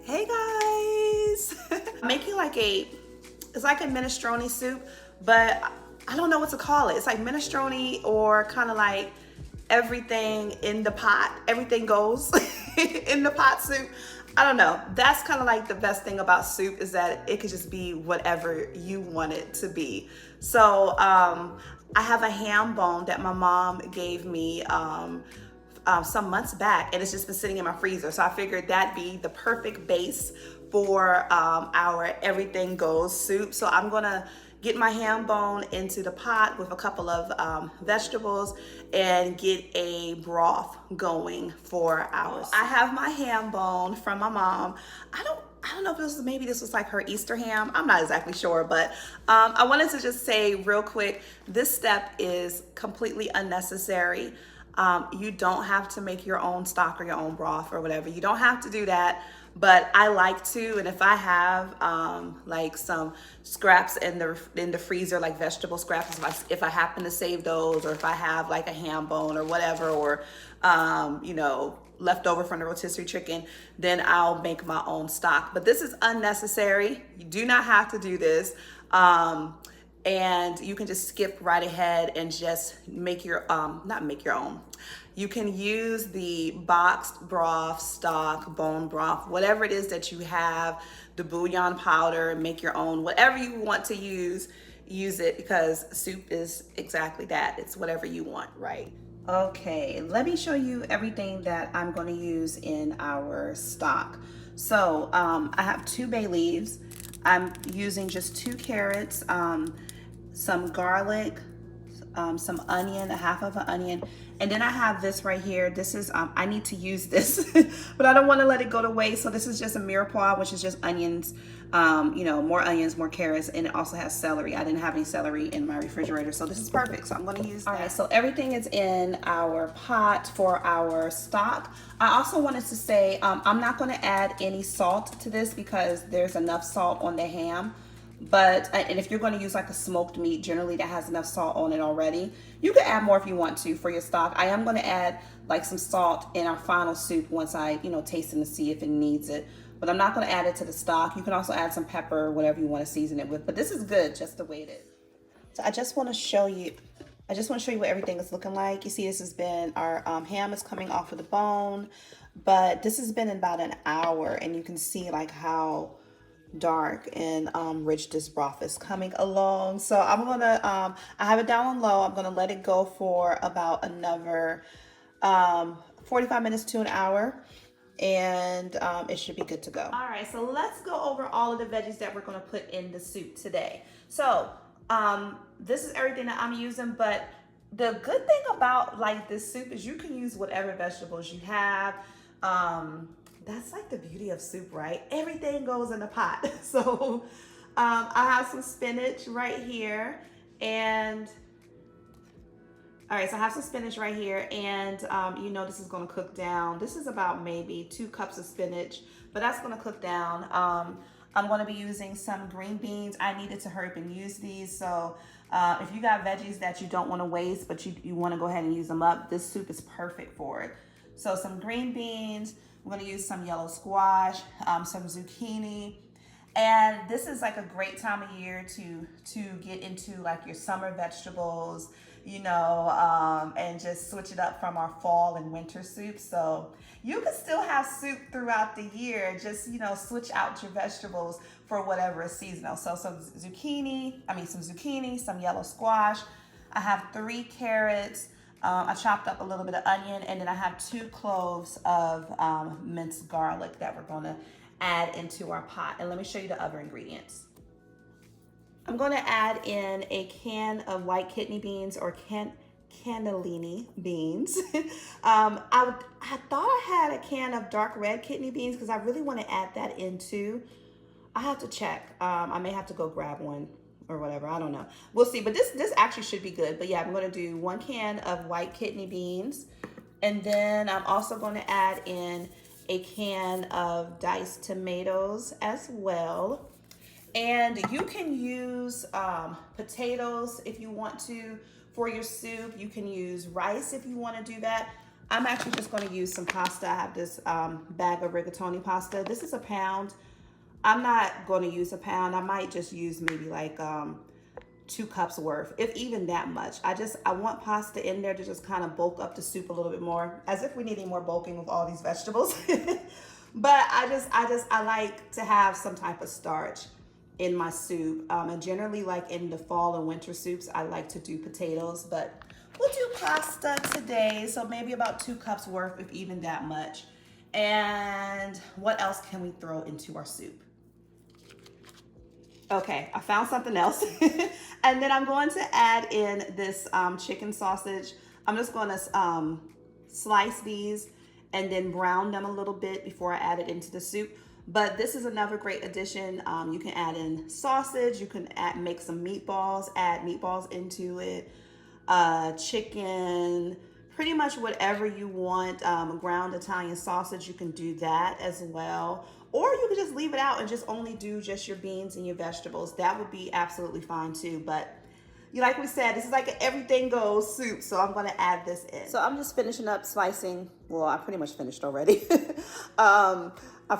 Hey guys! I'm making it's like a minestrone soup, but I don't know what to call it. It's like minestrone or kind of like everything in the pot. Everything goes in the pot soup. I don't know. That's kind of like the best thing about soup is that it could just be whatever you want it to be. So I have a ham bone that my mom gave me some months back, and it's just been sitting in my freezer. So I figured that'd be the perfect base for our everything goes soup. So I'm gonna get my ham bone into the pot with a couple of vegetables and get a broth going for ours. I have my ham bone from my mom. I don't know if maybe this was like her Easter ham. I'm not exactly sure, but I wanted to just say real quick, this step is completely unnecessary. You don't have to make your own stock or your own broth or whatever. You don't have to do that, but I like to. And if I have like some scraps in the freezer, like vegetable scraps, if I happen to save those, or if I have like a ham bone or whatever, or you know, leftover from the rotisserie chicken, then I'll make my own stock. But this is unnecessary. You do not have to do this. And you can just skip right ahead and just make your, not make your own. You can use the boxed broth, stock, bone broth, whatever it is that you have, the bouillon powder, make your own, whatever you want to use it, because soup is exactly that. It's whatever you want, right? Okay, let me show you everything that I'm going to use in our stock. So I have 2 bay leaves. I'm using just 2 carrots, some garlic, some onion, a half of an onion, and then I have this right here. This is, I need to use this, but I don't want to let it go to waste. So this is just a mirepoix, which is just onions, you know, more onions, more carrots, and it also has celery. I didn't have any celery in my refrigerator, so this is perfect. So I'm going to use that. All right, so everything is in our pot for our stock. I also wanted to say, I'm not going to add any salt to this because there's enough salt on the ham. But, and if you're going to use like a smoked meat, generally that has enough salt on it already. You can add more if you want to for your stock. I am going to add like some salt in our final soup once I, you know, taste it and see if it needs it. But I'm not going to add it to the stock. You can also add some pepper, whatever you want to season it with. But this is good just the way it is. So I just want to show you what everything is looking like. You see, this has been, our ham is coming off of the bone. But this has been about an hour, and you can see like how dark and rich this broth is coming along. So I'm gonna I have it down on low. I'm gonna let it go for about another 45 minutes to an hour, and it should be good to go. All right, so let's go over all of the veggies that we're gonna put in the soup today. So this is everything that I'm using, but the good thing about like this soup is you can use whatever vegetables you have. That's like the beauty of soup, right? Everything goes in a pot. So I have some spinach right here, and all right, so I have some spinach right here, and you know this is gonna cook down. This is about maybe 2 cups of spinach, but that's gonna cook down. I'm gonna be using some green beans. I needed to hurry up and use these, so if you got veggies that you don't wanna waste, but you wanna go ahead and use them up, this soup is perfect for it. So some green beans, I'm gonna use some yellow squash, some zucchini. And this is like a great time of year to get into like your summer vegetables, you know, and just switch it up from our fall and winter soup. So you can still have soup throughout the year, just, you know, switch out your vegetables for whatever is seasonal. So some zucchini, some yellow squash. I have 3 carrots. I chopped up a little bit of onion, and then I have 2 cloves of minced garlic that we're gonna add into our pot. And let me show you the other ingredients. I'm gonna add in a can of white kidney beans, or cannellini beans. I thought I had a can of dark red kidney beans because I really want to add that into. I have to check. I may have to go grab one or whatever, I don't know. We'll see, but this actually should be good. But yeah, I'm gonna do 1 can of white kidney beans. And then I'm also gonna add in a can of diced tomatoes as well. And you can use potatoes if you want to for your soup. You can use rice if you wanna do that. I'm actually just going to use some pasta. I have this bag of rigatoni pasta. This is a pound. I'm not going to use a pound. I might just use maybe like 2 cups worth, if even that much. I want pasta in there to just kind of bulk up the soup a little bit more, as if we need any more bulking with all these vegetables. But I like to have some type of starch in my soup. And generally, like in the fall and winter soups, I like to do potatoes, but we'll do pasta today. So maybe about 2 cups worth, if even that much. And what else can we throw into our soup? Okay, I found something else. And then I'm going to add in this chicken sausage. I'm just going to slice these and then brown them a little bit before I add it into the soup. But this is another great addition. You can add in sausage. You can make some meatballs, add meatballs into it, chicken, pretty much whatever you want. Ground Italian sausage, you can do that as well. Or you can just leave it out and just only do just your beans and your vegetables. That would be absolutely fine too. But like we said, this is like an everything goes soup. So I'm going to add this in. So I'm just finishing up slicing. Well, I pretty much finished already. I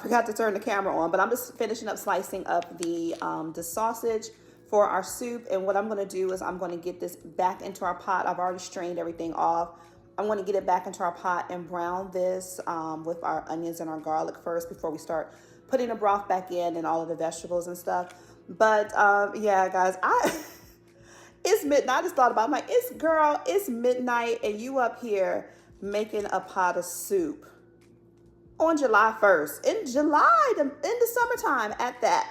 forgot to turn the camera on, but I'm just finishing up slicing up the sausage for our soup. And what I'm going to do is I'm going to get this back into our pot. I've already strained everything off. I'm going to get it back into our pot and brown this with our onions and our garlic first before we start putting the broth back in and all of the vegetables and stuff. But yeah, guys, it's midnight. I just thought about it. I'm like, it's midnight and you up here making a pot of soup on July 1st. In July, in the summertime at that.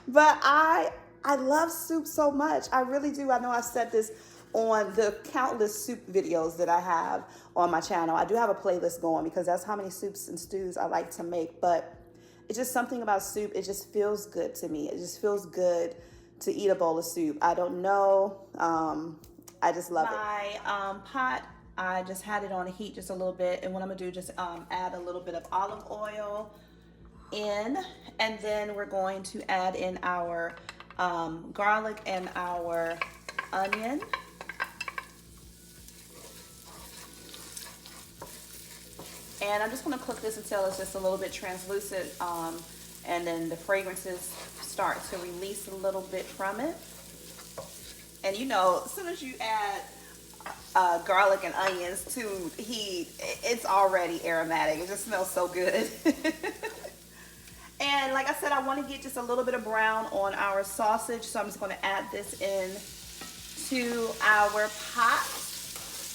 But I love soup so much. I really do. I know I've said this on the countless soup videos that I have on my channel. I do have a playlist going because that's how many soups and stews I like to make. But it's just something about soup. It just feels good to me. It just feels good to eat a bowl of soup. I don't know. I just love it. My pot, I just had it on heat just a little bit. And what I'm going to do, just add a little bit of olive oil in. And then we're going to add in our garlic and our onion. And I'm just going to cook this until it's just a little bit translucent, and then the fragrances start to release a little bit from it. And you know, as soon as you add garlic and onions to heat, it's already aromatic. It just smells so good. And like I said, I want to get just a little bit of brown on our sausage, so I'm just going to add this in to our pot.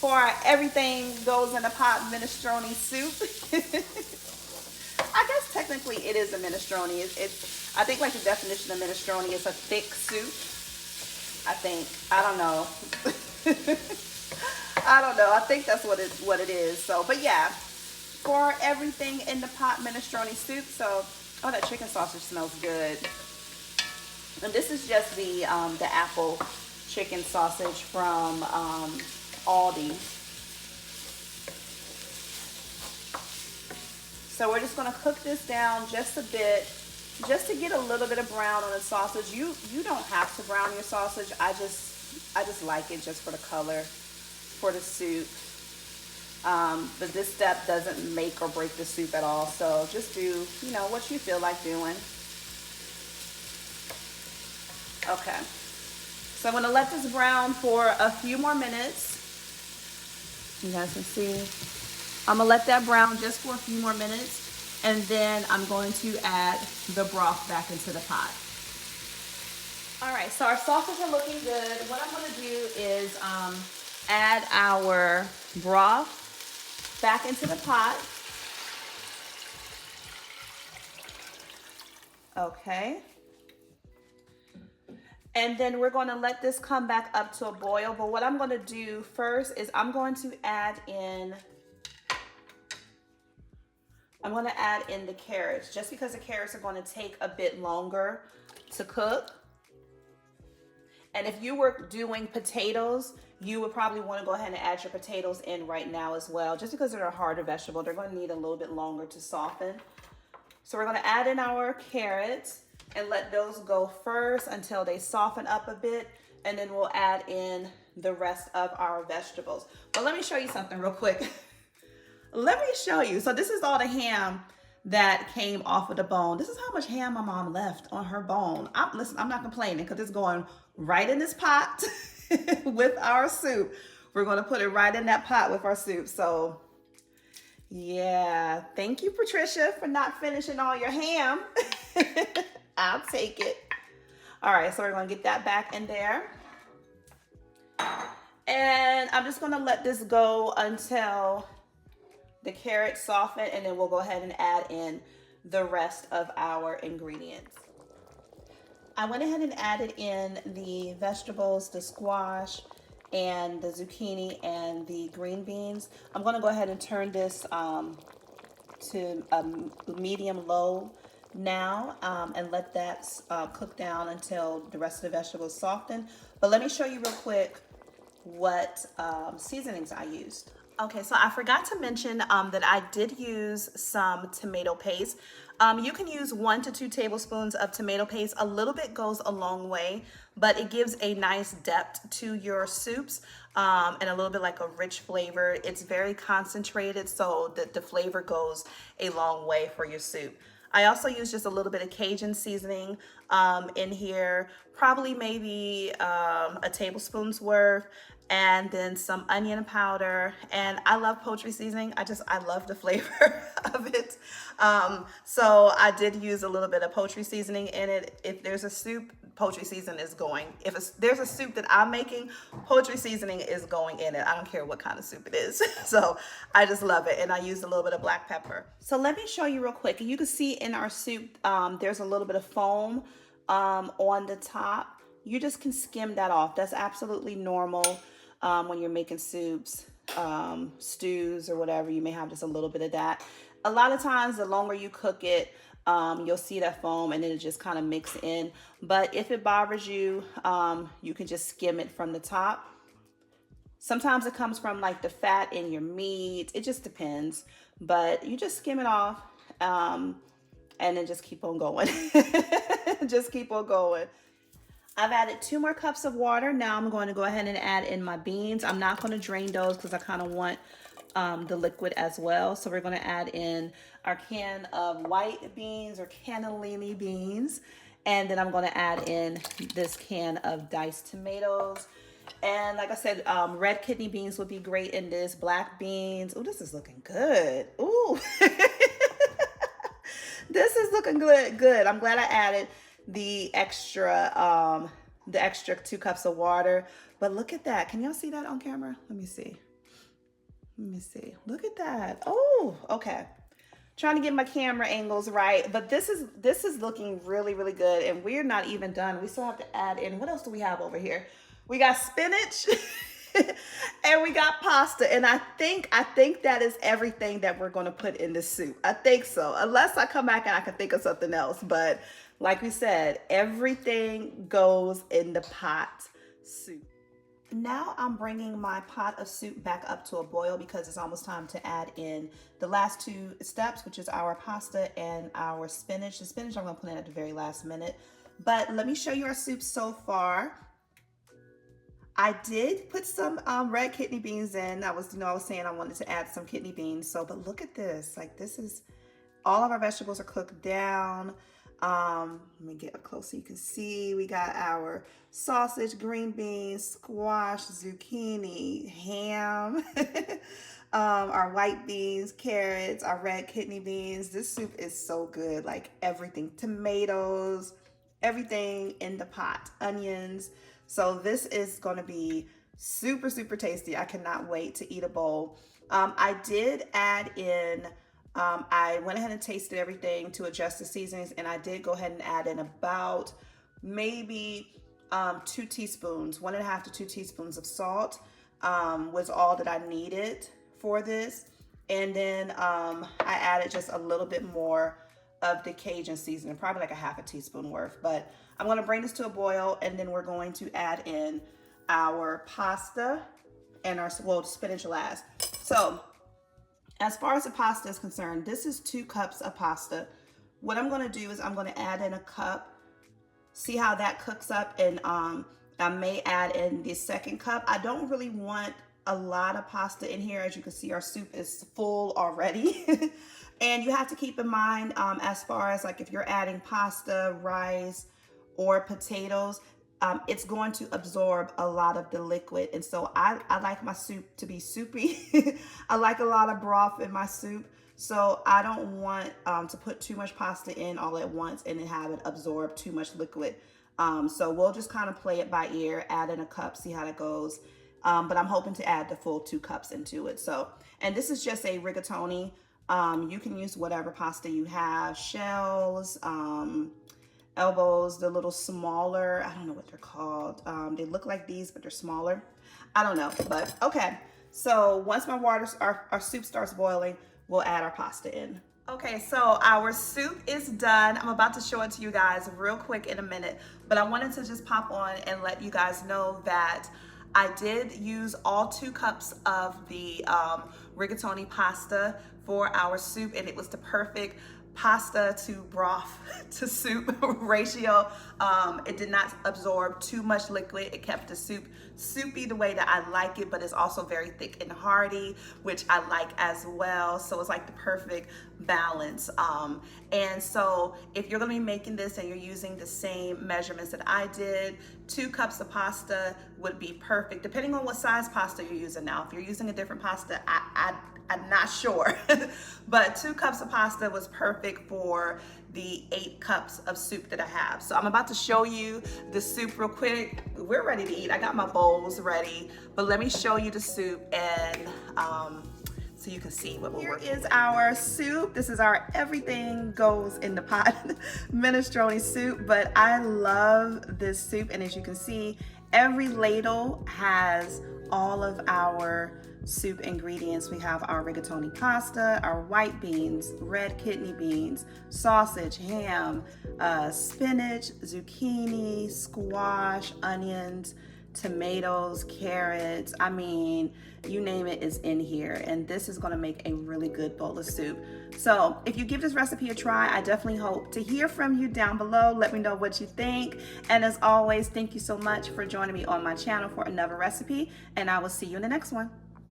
For our everything goes in a pot minestrone soup. I guess technically it is a minestrone. I think like the definition of minestrone is a thick soup. I think. I don't know. I don't know. I think that's what it is. So, but yeah, for everything in the pot minestrone soup. So, oh, that chicken sausage smells good. And this is just the apple chicken sausage from Aldi. So we're just going to cook this down just a bit, just to get a little bit of brown on the sausage. You don't have to brown your sausage. I just like it just for the color for the soup. But this step doesn't make or break the soup at all. So just do, what you feel like doing. Okay. So I'm going to let this brown for a few more minutes. You guys can see, I'm gonna let that brown just for a few more minutes, and then I'm going to add the broth back into the pot. All right, so our sausages are looking good. What I'm gonna do is add our broth back into the pot. Okay. And then we're going to let this come back up to a boil. But what I'm going to do first is I'm going to add in the carrots, just because the carrots are going to take a bit longer to cook. And if you were doing potatoes, you would probably want to go ahead and add your potatoes in right now as well, just because they're a harder vegetable. They're going to need a little bit longer to soften. So we're going to add in our carrots and let those go first until they soften up a bit, and then we'll add in the rest of our vegetables. But let me show you something real quick. Let me show you. So this is all the ham that came off of the bone. This is how much ham my mom left on her bone. Listen, I'm not complaining because it's going right in this pot with our soup. We're going to put it right in that pot with our soup. So yeah, thank you, Patricia, for not finishing all your ham. I'll take it. All right, so we're going to get that back in there. And I'm just going to let this go until the carrots soften, and then we'll go ahead and add in the rest of our ingredients. I went ahead and added in the vegetables, the squash, and the zucchini and the green beans. I'm going to go ahead and turn this to a medium-low now and let that cook down until the rest of the vegetables soften. But let me show you real quick what seasonings I used. Okay, so I forgot to mention that I did use some tomato paste. You can use 1 to 2 tablespoons of tomato paste. A little bit goes a long way, but it gives a nice depth to your soups and a little bit like a rich flavor. It's very concentrated, so that the flavor goes a long way for your soup. I also use just a little bit of Cajun seasoning in here, probably maybe a tablespoon's worth, and then some onion powder. And I love poultry seasoning. I love the flavor of it. So I did use a little bit of poultry seasoning in it. If there's a soup, poultry seasoning is going. If there's a soup that I'm making, poultry seasoning is going in it. I don't care what kind of soup it is. So I just love it. And I used a little bit of black pepper. So let me show you real quick. You can see in our soup, there's a little bit of foam on the top. You just can skim that off. That's absolutely normal. When you're making soups, stews or whatever, you may have just a little bit of that. A lot of times, the longer you cook it, you'll see that foam and then it just kind of mix in. But if it bothers you, you can just skim it from the top. Sometimes it comes from like the fat in your meat. It just depends. But you just skim it off and then just keep on going. Just keep on going. I've added 2 more cups of water. Now I'm going to go ahead and add in my beans. I'm not going to drain those because I kind of want the liquid as well. So we're going to add in our can of white beans or cannellini beans. And then I'm going to add in this can of diced tomatoes. And like I said, red kidney beans would be great in this. Black beans. Oh, this is looking good. Ooh. This is looking good. I'm glad I added the extra 2 cups of water. But look at that. Can y'all see that on camera? Let me see. Look at that. Oh, okay. Trying to get my camera angles right. But this is looking really, really good. And we're not even done. We still have to add in. What else do we have over here? We got spinach and we got pasta. And I think that is everything that we're going to put in this soup. I think so. Unless I come back and I can think of something else. But like we said, everything goes in the pot soup. Now I'm bringing my pot of soup back up to a boil because it's almost time to add in the last 2 steps, which is our pasta and our spinach. The spinach I'm going to put in at the very last minute. But let me show you our soup so far. I did put some red kidney beans in. I was saying I wanted to add some kidney beans. So, but look at this. Like, this is, all of our vegetables are cooked down. Let me get up close so you can see. We got our sausage, green beans, squash, zucchini, ham, our white beans, carrots, our red kidney beans. This soup is so good. Like everything, tomatoes, everything in the pot, onions. So this is going to be super, super tasty. I cannot wait to eat a bowl. I did add in I went ahead and tasted everything to adjust the seasonings, and I did go ahead and add in about maybe 2 teaspoons, 1.5 to 2 teaspoons of salt was all that I needed for this. And then I added just a little bit more of the Cajun seasoning, probably like a 1/2 teaspoon worth. But I'm going to bring this to a boil, and then we're going to add in our pasta and our spinach last. So as far as the pasta is concerned, this is 2 cups of pasta. What I'm going to do is I'm going to add in a cup, see how that cooks up, and I may add in the second cup. I don't really want a lot of pasta in here. As you can see, our soup is full already. And you have to keep in mind, as far as like if you're adding pasta, rice, or potatoes, it's going to absorb a lot of the liquid. And so I like my soup to be soupy. I like a lot of broth in my soup. So I don't want to put too much pasta in all at once and then have it absorb too much liquid. So we'll just kind of play it by ear, add in a cup, see how that goes. But I'm hoping to add the full 2 cups into it. So, and this is just a rigatoni. You can use whatever pasta you have, shells, elbows, the little smaller, I don't know what they're called. They look like these, but they're smaller. I don't know, but okay. So once my our soup starts boiling, we'll add our pasta in. Okay, so our soup is done. I'm about to show it to you guys real quick in a minute, but I wanted to just pop on and let you guys know that I did use all 2 cups of the rigatoni pasta for our soup, and it was the perfect pasta to broth to soup ratio. It did not absorb too much liquid. It kept the soup soupy the way that I like it, but it's also very thick and hearty, which I like as well. So it's like the perfect balance. And so if you're gonna be making this and you're using the same measurements that I did, 2 cups of pasta would be perfect, depending on what size pasta you're using. Now, if you're using a different pasta, I'm not sure, but 2 cups of pasta was perfect for the 8 cups of soup that I have. So I'm about to show you the soup real quick. We're ready to eat. I got my bowls ready, but let me show you the soup and so you can see what we're working with. Here is our soup. This is our everything goes in the pot minestrone soup, but I love this soup. And as you can see, every ladle has all of our soup ingredients. We have our rigatoni pasta, our white beans, red kidney beans, sausage, ham, spinach, zucchini, squash, onions, tomatoes, carrots. I mean, you name it is in here. And this is gonna make a really good bowl of soup. So if you give this recipe a try, I definitely hope to hear from you down below. Let me know what you think. And as always, thank you so much for joining me on my channel for another recipe. And I will see you in the next one.